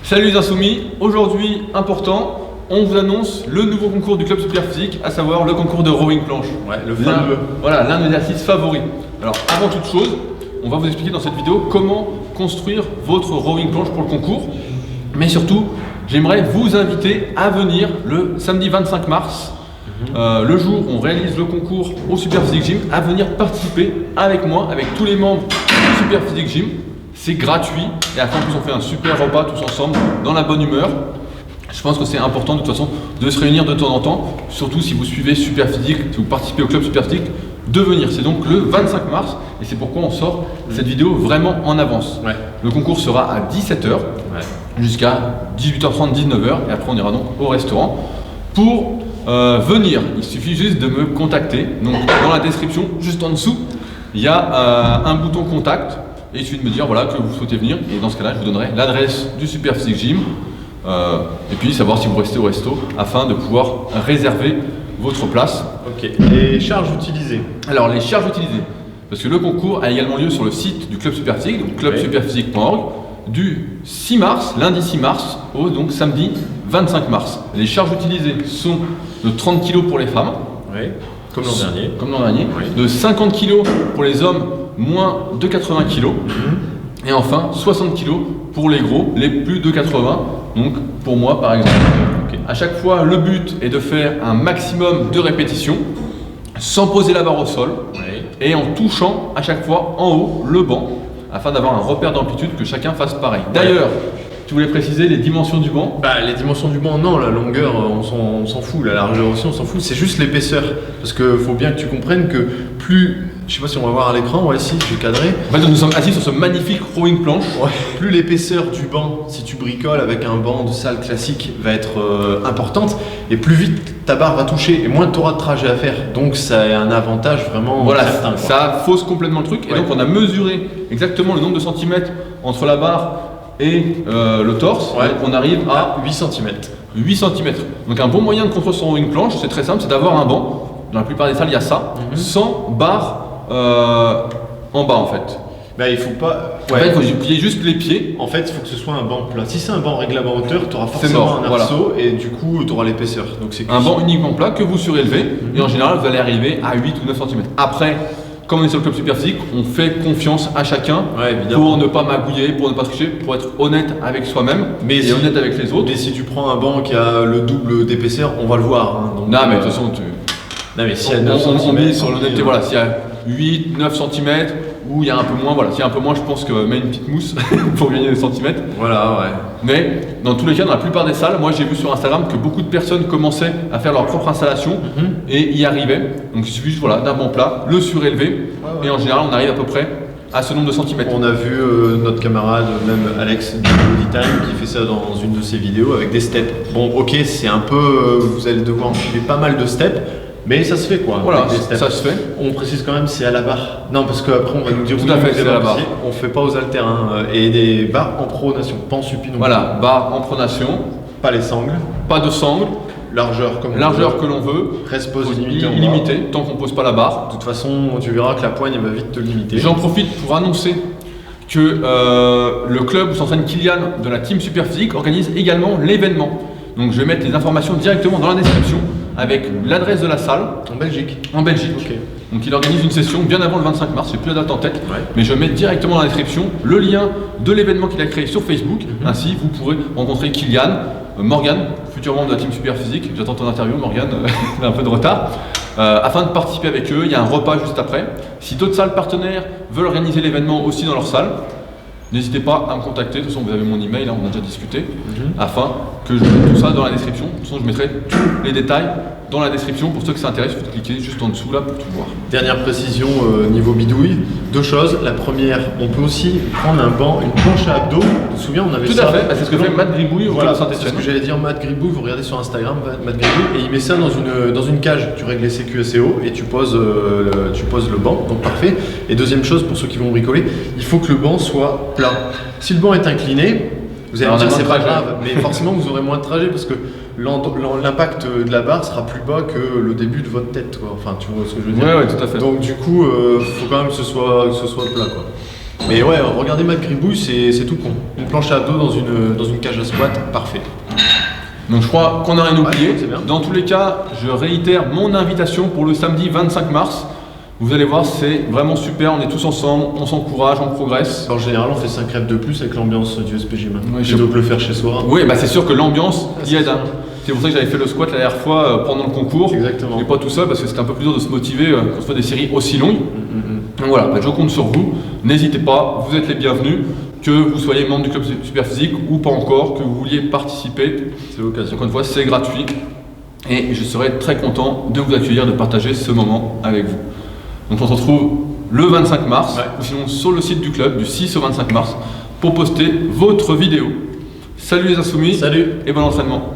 Salut les insoumis, aujourd'hui important, on vous annonce le nouveau concours du club Superphysique, à savoir le concours de rowing planche. Ouais, le fameux. Voilà, l'un des exercices favoris. Alors avant toute chose, on va vous expliquer dans cette vidéo comment construire votre rowing planche pour le concours. Mais surtout, j'aimerais vous inviter à venir le samedi 25 mars, le jour où on réalise le concours au Superphysique Gym, à venir participer avec moi, avec tous les membres du Superphysique Gym. C'est gratuit et à la fin, on fait un super repas tous ensemble dans la bonne humeur. Je pense que c'est important de toute façon de se réunir de temps en temps, surtout si vous suivez Superphysique, si vous participez au club Superphysique, de venir. C'est donc le 25 mars et c'est pourquoi on sort cette vidéo vraiment en avance. Ouais. Le concours sera à 17h jusqu'à 18h30, 19h et après on ira donc au restaurant. Pour venir, il suffit juste de me contacter. Donc dans la description, juste en dessous, il y a un bouton contact. Et il suffit de me dire voilà, que vous souhaitez venir et dans ce cas là je vous donnerai l'adresse du Superphysique Gym et puis savoir si vous restez au resto afin de pouvoir réserver votre place. Ok, les charges utilisées. Alors les charges utilisées, parce que le concours a également lieu sur le site du club Superphysique, donc clubsuperphysique.org, du 6 mars, lundi 6 mars au donc samedi 25 mars. Les charges utilisées sont de 30 kg pour les femmes, comme l'an dernier, de 50 kg pour les hommes, moins de 80 kg, et enfin 60 kg pour les gros, les plus de 80, donc pour moi par exemple. À chaque fois, le but est de faire un maximum de répétitions sans poser la barre au sol et en touchant à chaque fois en haut le banc afin d'avoir un repère d'amplitude, que chacun fasse pareil. D'ailleurs, tu voulais préciser les dimensions du banc? Les dimensions du banc, non, la longueur, on s'en fout, la largeur aussi, on s'en fout, c'est juste l'épaisseur. Parce qu'il faut bien que tu comprennes que plus, je sais pas si on va voir à l'écran, ouais, si, je vais cadrer. En fait, nous sommes assis sur ce magnifique rowing planche. Plus l'épaisseur du banc, si tu bricoles avec un banc de salle classique, va être importante, et plus vite ta barre va toucher, et moins tu auras de trajet à faire. Donc ça a un avantage vraiment certain. Ça fausse complètement le truc, et donc on a mesuré exactement le nombre de centimètres entre la barre et le torse, on arrive à 8 cm. 8 cm. Donc un bon moyen de construire son rowing planche, c'est très simple, c'est d'avoir un banc. Dans la plupart des salles, il y a ça, sans barre en bas en fait. Il faut pas. En fait, il faut plier juste les pieds. En fait, il faut que ce soit un banc plat. Si c'est un banc réglable en hauteur, tu auras forcément un arceau et du coup, tu auras l'épaisseur. Donc c'est un banc uniquement plat que vous surélevez et en général, vous allez arriver à 8 ou 9 cm. Après, comme on est sur le club Superphysique, on fait confiance à chacun pour ne pas magouiller, pour ne pas tricher, pour être honnête avec soi-même et honnête avec les autres. Mais si tu prends un banc qui a le double d'épaisseur, on va le voir. Donc, non, mais de toute façon, on mise sur l'honnêteté. Voilà, s'il y a 8, 9 cm ou il y a un peu moins, s'il y a un peu moins, je pense que met une petite mousse pour gagner des centimètres. Mais dans tous les cas, dans la plupart des salles, moi j'ai vu sur Instagram que beaucoup de personnes commençaient à faire leur propre installation et y arrivaient. Donc il suffit juste d'un banc plat, le surélever et en général on arrive à peu près à ce nombre de centimètres. On a vu notre camarade, même Alex du Body Time, qui fait ça dans une de ses vidéos avec des steps. Bon, ok, c'est un peu, vous allez devoir enfiler pas mal de steps. Mais ça se fait quoi. Voilà, ça se fait. On précise quand même, c'est à la barre. Non, parce qu'après on va nous dire tout à fait, c'est à la barre. On fait pas aux haltères et des barres en pronation, pas en supine. Voilà, barre en pronation. Pas les sangles. Pas de sangles. Largeur que l'on veut. Reste pose illimitée, tant qu'on pose pas la barre. De toute façon, tu verras que la poigne elle va vite te limiter. J'en profite pour annoncer que le club où s'entraîne Kylian de la team Superphysique organise également l'événement. Donc je vais mettre les informations directement dans la description avec l'adresse de la salle. En Belgique. Okay. Donc il organise une session bien avant le 25 mars, j'ai plus la date en tête, mais je mets directement dans la description le lien de l'événement qu'il a créé sur Facebook. Ainsi vous pourrez rencontrer Kylian, Morgane, futur membre de la team Superphysique. J'attends ton interview Morgane, il a un peu de retard. Afin de participer avec eux, il y a un repas juste après. Si d'autres salles partenaires veulent organiser l'événement aussi dans leur salle, n'hésitez pas à me contacter, de toute façon vous avez mon email, on a déjà discuté, afin que je mette tout ça dans la description. De toute façon je mettrai tous les détails dans la description pour ceux que ça intéresse, il faut cliquer juste en dessous là pour tout voir. Dernière précision niveau bidouille, deux choses. La première, on peut aussi prendre un banc, une planche à abdos. Tu te souviens, on avait ça. Tout à fait, c'est ce que fait Matt Gribouille au club de Saint-Etienne. C'est ce que j'allais dire, Matt Gribouille, vous regardez sur Instagram, Matt Gribouille, et il met ça dans une cage. Tu règles les CQ SEO et tu poses le banc, donc parfait. Et deuxième chose, pour ceux qui vont bricoler, il faut que le banc soit plat. Si le banc est incliné, vous allez me dire c'est pas grave, mais forcément vous aurez moins de trajet parce que l'impact de la barre sera plus bas que le début de votre tête, quoi. Enfin, tu vois ce que je veux dire. Ouais, tout à fait. Donc du coup, faut quand même que ce soit plat, quoi. Mais ouais, regardez Matt Gribouille, c'est tout con. Une planche à dos dans une cage à squat, parfait. Donc je crois qu'on n'a rien oublié. c'est bien. Dans tous les cas, je réitère mon invitation pour le samedi 25 mars. Vous allez voir, c'est vraiment super, on est tous ensemble, on s'encourage, on progresse. En général, on fait 5 reps de plus avec l'ambiance du SPGym. Ouais, Plutôt que le faire chez soi. Oui, bah c'est sûr que l'ambiance y c'est aide. sûr. Hein. C'est pour ça que j'avais fait le squat la dernière fois pendant le concours. Exactement. Et pas tout seul parce que c'était un peu plus dur de se motiver quand on fait des séries aussi longues. Donc voilà, bah, je compte sur vous. N'hésitez pas, vous êtes les bienvenus. Que vous soyez membre du club Superphysique ou pas encore, que vous vouliez participer. C'est l'occasion. Encore une fois, c'est gratuit. Et je serai très content de vous accueillir, de partager ce moment avec vous. Donc on se retrouve le 25 mars, ou sinon sur le site du club, du 6 au 25 mars, pour poster votre vidéo. Salut les insoumis, Salut et bon entraînement.